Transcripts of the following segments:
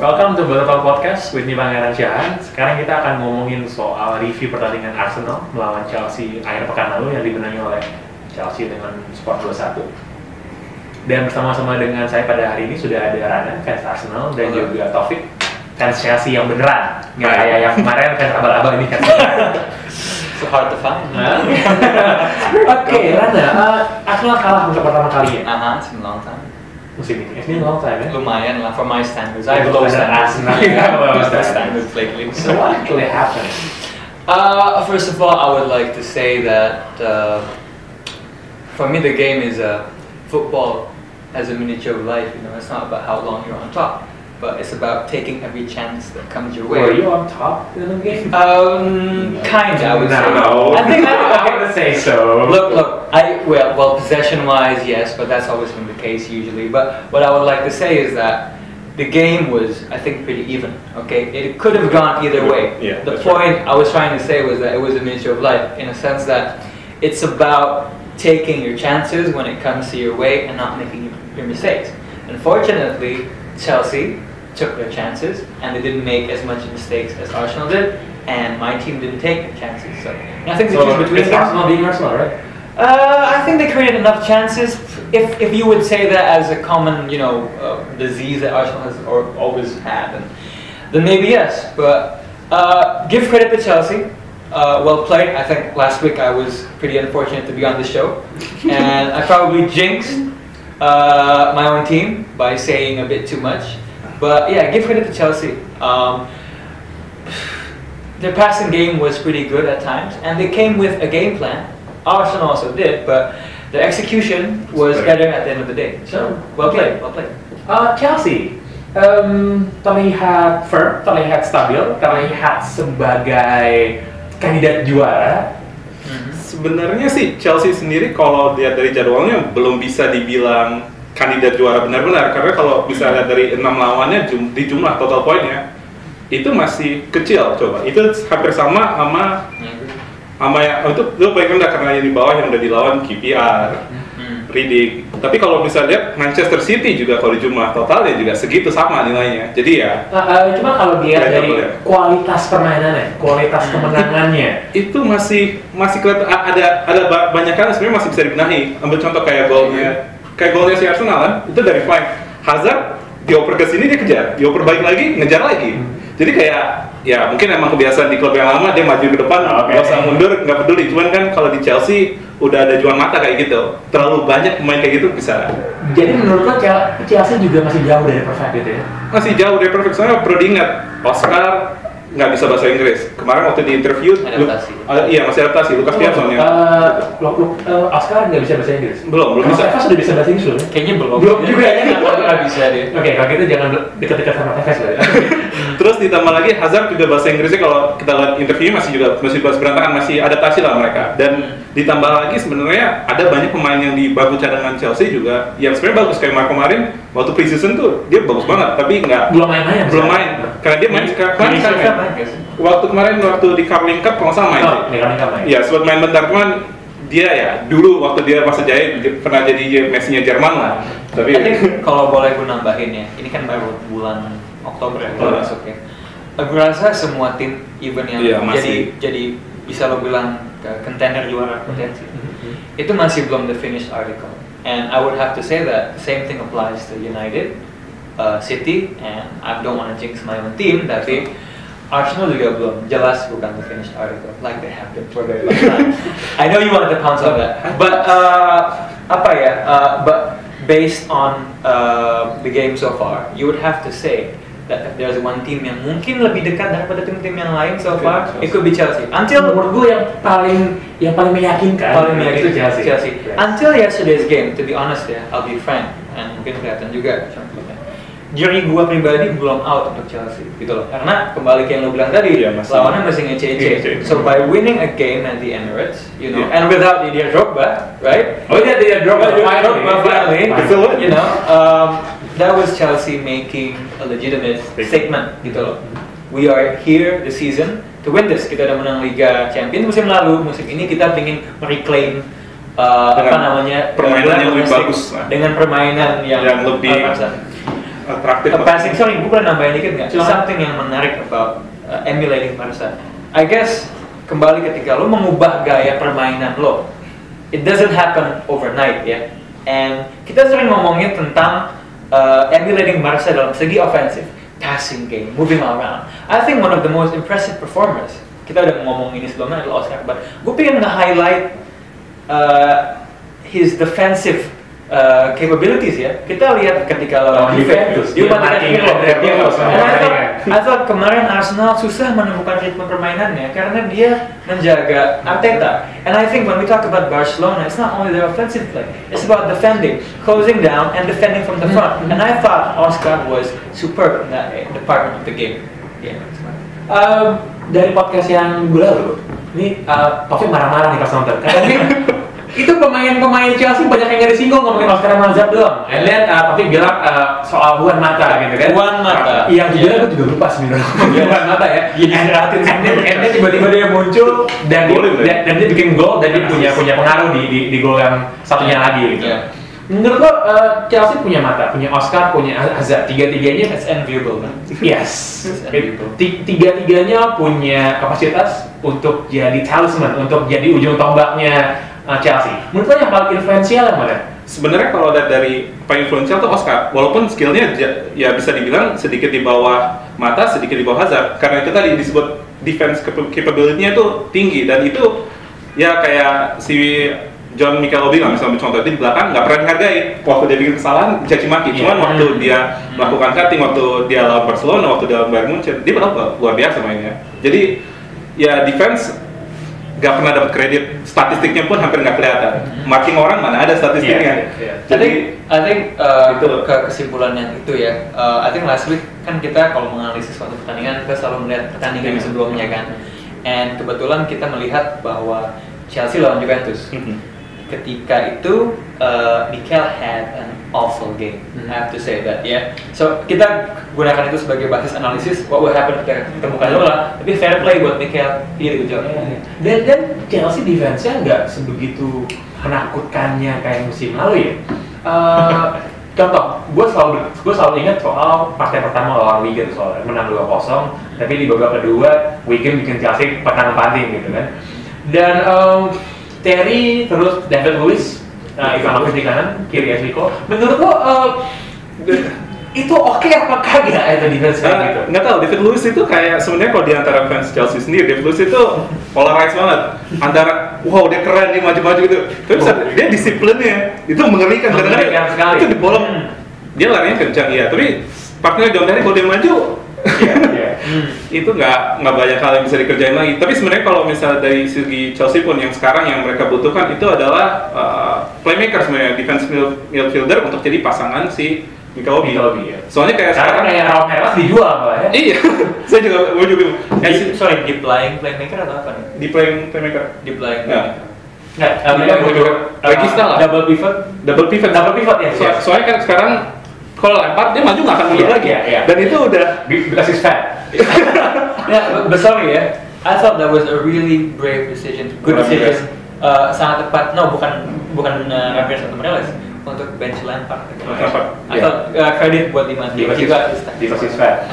Welcome to Bola Talk Podcast with me Pangeran Syahan. Sekarang kita akan ngomongin soal review pertandingan Arsenal melawan Chelsea akhir pekan lalu yang dimenangi oleh Chelsea dengan skor 2-1. Dan bersama-sama dengan saya pada hari ini sudah ada Rana, fans Arsenal, dan juga Taufik, fans Chelsea yang beneran. Nggak kayak yang kemarin fans abal-abal, ini fans So hard to find. Oke, Rana, Arsenal kalah untuk pertama kalinya. It's been a long time. Musim ini, it's been a long time, ya? Lumayan lah for my standards. I have low standards. Standards lately. So what actually happened? First of all, I would like to say that for me the game is football as a miniature of life. You know, it's not about how long you're on top, but it's about taking every chance that comes your way. Were you on top in the game? Kinda, I would say. No. I think I would say so. Look. Well, possession-wise, yes, but that's always been the case usually. But what I would like to say is that the game was, I think, pretty even. Okay, it could have gone either way. Yeah, the point I was trying to say was that it was a miniature of life, in a sense that it's about taking your chances when it comes to your way and not making your mistakes. Unfortunately, Chelsea took their chances and they didn't make as much mistakes as Arsenal did, and my team didn't take their chances. So I think the difference between it's Arsenal being Arsenal, right? I think they created enough chances. If you would say that as a common, disease that Arsenal has always had, then maybe yes. But give credit to Chelsea. Well played. I think last week I was pretty unfortunate to be on the show, and I probably jinxed my own team by saying a bit too much. But yeah, give credit to Chelsea. Their passing game was pretty good at times, and they came with a game plan. Arsenal also did, but the execution was better at the end of the day. So, well played. Chelsea terlihat firm, terlihat stabil, terlihat sebagai kandidat juara. Sebenarnya sih Chelsea sendiri kalau lihat dari jadwalnya belum bisa dibilang kandidat juara benar-benar, karena kalau bisa lihat dari 6 lawannya di jumlah total poinnya itu masih kecil. Coba itu hampir sama yang itu paling rendah karena yang di bawah yang udah dilawan KPR, Reading. Tapi kalau bisa lihat Manchester City juga kalau di jumlah totalnya juga segitu sama nilainya. Jadi ya. Cuma kalau dilihat dari kualitas permainannya, kualitas kemenangannya, itu masih kelihatan ada banyak hal sebenarnya masih bisa dibenahi. Ambil contoh kayak golnya si Arsenal kan, itu dari flank. Hazard dioper ke sini dia kejar, dioper balik lagi ngejar lagi. Jadi kayak ya mungkin emang kebiasaan di klub yang lama dia maju ke depan, nggak usah mundur, nggak peduli. Cuman kan kalau di Chelsea udah ada jual mata kayak gitu, terlalu banyak pemain kayak gitu bisa. Jadi menurut lo Chelsea juga masih jauh dari perfect gitu ya? Masih jauh dari perfect, soalnya perlu diingat Oscar nggak bisa bahasa Inggris. Kemarin waktu di interview, masih adaptasi. Lukas Piazon ya. Oscar nggak bisa bahasa Inggris? Belum bisa. Tevez sudah bisa bahasa Inggris loh? Kayaknya belum juga ya? Nggak bisa dia. Oke, kalau gitu jangan dekat-dekat sama Tevez lah ya. Terus ditambah lagi Hazard juga bahasa Inggrisnya kalau kita lihat interviewnya masih berantakan, masih adaptasi lah mereka. Dan ditambah lagi sebenarnya ada banyak pemain yang di bangku cadangan Chelsea juga yang sebenarnya bagus, kayak Mark kemarin waktu pre-season tuh dia bagus banget, tapi belum main karena dia main sekarang. Waktu kemarin di Carling Cup kalau nggak salah main. Iya, sempat main bentar, cuman dia ya dulu waktu dia masa jaya pernah jadi Messi-nya Jerman lah. Tapi kalau boleh gue nambahin ya, ini kan baru bulan Oktober ya masuk ya. Gue rasa semua tim even yang jadi bisa lo bilang contender juara potensi itu masih belum the finished article. And I would have to say that the same thing applies to United, City, and I don't want to jinx my own team, tapi Arsenal juga belum jelas bukan the finished article like they have been for a very long time. I know you wanted to pounce on that, but but based on the game so far, you would have to say that if there's one team yang mungkin lebih dekat daripada tim-tim yang lain so far, it could be Chelsea. Until menurut gue yang paling meyakinkan itu Chelsea. Until yesterday's game, to be honest ya, I'll be frank, and mungkin kelihatan juga contohnya. Juri gua pribadi belum out untuk Chelsea, gitu loh. Karena kembali ke yang lo bilang tadi, lawannya masih ngece-ngece. So by winning a game at the Emirates, and without Didier Drogba, right? Didier Drogba finally, that was Chelsea making a legitimate statement, gitu loh. We are here this season to win this. Kita udah menang Liga Champions musim lalu, musim ini kita ingin mereclaim permainan yang lebih bagus, dengan permainan yang lebih atraktif. Passing, sorry, gue boleh nambahin dikit nggak? Something yang menarik about emulating Barca. I guess kembali ketika lo mengubah gaya permainan lo, it doesn't happen overnight ya. And kita sering ngomongin tentang emulating Barca dalam segi offensive, passing game, moving around. I think one of the most impressive performers, kita udah ngomong ini sebelumnya adalah Oscar, but gue pengen nge-highlight his defensive capabilities ya. Kita lihat ketika lawan Juventus, dia matikan Pirlo. I thought kemarin Arsenal susah menemukan ritme permainannya karena dia menjaga Arteta. And I think when we talk about Barcelona, it's not only their offensive play, it's about defending, closing down, and defending from the front. And I thought Oscar was superb in that department of the game. Dari podcast yang gue lalu, ini Taufik marah-marah nih pas nonton. Itu pemain-pemain Chelsea banyak yang nggak disinggung ngomongin Oscar Mazhab doang. And then Taufik bilang soal Juan Mata gitu kan. Juan Mata. Yang jujur aku juga lupa sebenarnya Juan Mata ya. And then tiba-tiba dia muncul dan dia bikin gol dan dia punya pengaruh di gol yang satunya lagi gitu. Menurut lo Chelsea punya Mata, punya Oscar, punya Hazard, tiga-tiganya it's enviable kan? Yes, tiga-tiganya punya kapasitas untuk jadi talisman, untuk jadi ujung tombaknya Chelsea. Menurut lo yang paling influensial yang mana? Sebenarnya kalau dari paling influensial tuh Oscar, walaupun skillnya ya bisa dibilang sedikit di bawah Mata, sedikit di bawah Hazard, karena itu tadi disebut defense capability-nya itu tinggi dan itu ya kayak si John Mikel bilang misalnya contoh di belakang nggak pernah dihargai waktu dia bikin kesalahan caci maki, cuman waktu dia melakukan cutting, waktu dia lawan Barcelona, waktu dia lawan Bayern Munchen, dia padahal luar biasa mainnya. Jadi ya defense nggak pernah dapat kredit, statistiknya pun hampir nggak kelihatan. Marking orang mana ada statistiknya. Jadi I think itu kesimpulannya itu ya. I think last week kan kita kalau menganalisis suatu pertandingan kita selalu melihat pertandingan sebelumnya kan. And kebetulan kita melihat bahwa Chelsea lawan Juventus. Ketika itu Mikel had an awful game. I have to say that ya. So kita gunakan itu sebagai basis analisis what will happen ketika ketemu Cazorla. Tapi fair play buat Mikel, dia itu jawab. Dan Chelsea defense-nya nggak sebegitu menakutkannya kayak musim lalu ya. Contoh, gue selalu ingat soal partai pertama lawan Wigan soalnya menang 2-0, tapi di babak kedua Wigan bikin Chelsea petang-panting gitu kan. Dan Terry, terus David Luiz, Ivanovic di kanan, kiri Ashley-Cole. Menurut lo itu oke apa kagak itu defense kayak gitu? Nggak tahu, David Luiz itu kayak sebenarnya kalau di antara fans Chelsea sendiri, David Luiz itu polarized banget. Antara wow dia keren nih maju-maju gitu, tapi dia disiplinnya itu mengerikan karena itu di bolong dia larinya kencang ya, tapi partner John Terry kalau dia maju itu nggak banyak hal yang bisa dikerjain lagi. Tapi sebenarnya kalau misalnya dari segi Chelsea pun yang sekarang yang mereka butuhkan itu adalah playmaker sebenarnya, defense midfielder untuk jadi pasangan si Mikel Obi. Soalnya kayak sekarang kayak Raul Neves dijual pak ya? Iya, saya juga mau juga. Sorry, deep lying playmaker atau apa nih? Deep playmaker. Deep lying. Regista lah. Double pivot ya. Soalnya kan sekarang kalau lempar dia maju nggak akan mundur lagi ya. Dan itu udah dikasih fat. But sorry ya, I thought that was a really brave decision, good decision, sangat tepat. No, bukan Ramirez atau Morales untuk bench Lampard. I thought credit buat Dimandi juga dikasih fat.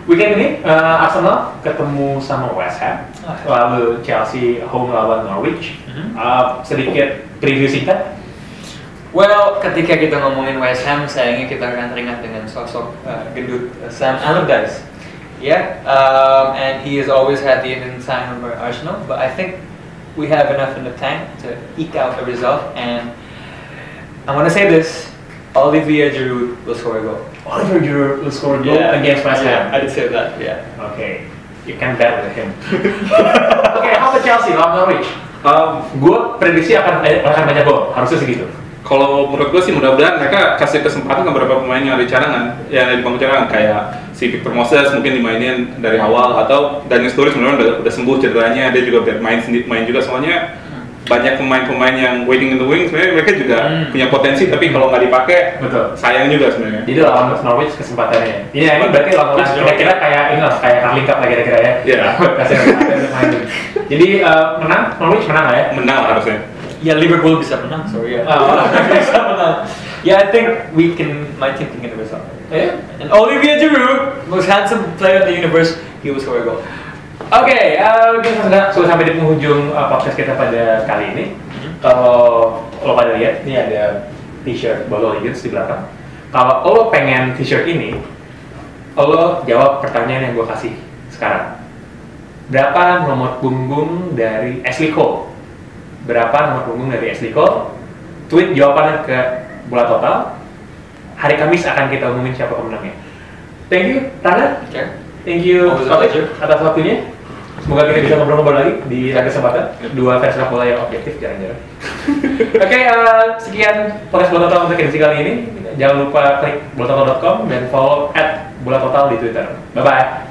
Weekend ini Arsenal ketemu sama West Ham, lalu Chelsea home lawan Norwich. Sedikit preview singkat. Well, ketika kita ngomongin West Ham, sayangnya kita akan teringat dengan sosok gendut Sam Allardyce. And he has always had the inside over Arsenal, but I think we have enough in the tank to eke out a result. And I want to say this: Olivier Giroud will score a goal. Olivier Giroud will score a goal against West Ham. I did say that. Yeah. Okay, you can bet with him. Okay, how about Chelsea lawan Norwich? Gue prediksi akan banyak gol, harusnya segitu. Kalau menurut gue sih mudah-mudahan mereka kasih kesempatan ke beberapa pemain yang ada di cadangan, yang ada di bangku cadangan, kayak si Victor Moses mungkin dimainin dari awal, atau Daniel Sturridge sebenarnya udah sembuh cederanya, dia juga main juga, soalnya banyak pemain-pemain yang waiting in the wings, sebenarnya mereka juga punya potensi, tapi kalau nggak dipakai, sayang juga sebenarnya. Jadi lawan Norwich kesempatannya. Ini berarti lawan Norwich kira-kira kayak Carling Cup lah kira-kira ya. Iya. Jadi Norwich menang nggak ya? Menang harusnya. Ya Liverpool bisa menang, sorry ya. Bisa menang. Yeah, I think my team can get the result. Yeah. And Olivier Giroud, most handsome player in the universe, he will score a goal. Oke, kita sudah sampai di penghujung podcast kita pada kali ini. Kalau lo pada lihat, ini ada t-shirt Bolo Legends di belakang. Kalau lo pengen t-shirt ini, lo jawab pertanyaan yang gue kasih sekarang. Berapa nomor punggung dari Ashley Cole? Berapa nomor punggung dari Ashley Cole? Tweet jawabannya ke Bola Total. Hari Kamis akan kita umumin siapa pemenangnya. Thank you, Rana. Okay. Thank you, atas waktunya. Semoga kita bisa ngobrol-ngobrol lagi di lain kesempatan. Dua fans sepak bola yang objektif, jarang-jarang. Oke, sekian podcast Bola Total untuk edisi kali ini. Jangan lupa klik bolatotal.com dan follow @bolatotal di Twitter. Bye-bye.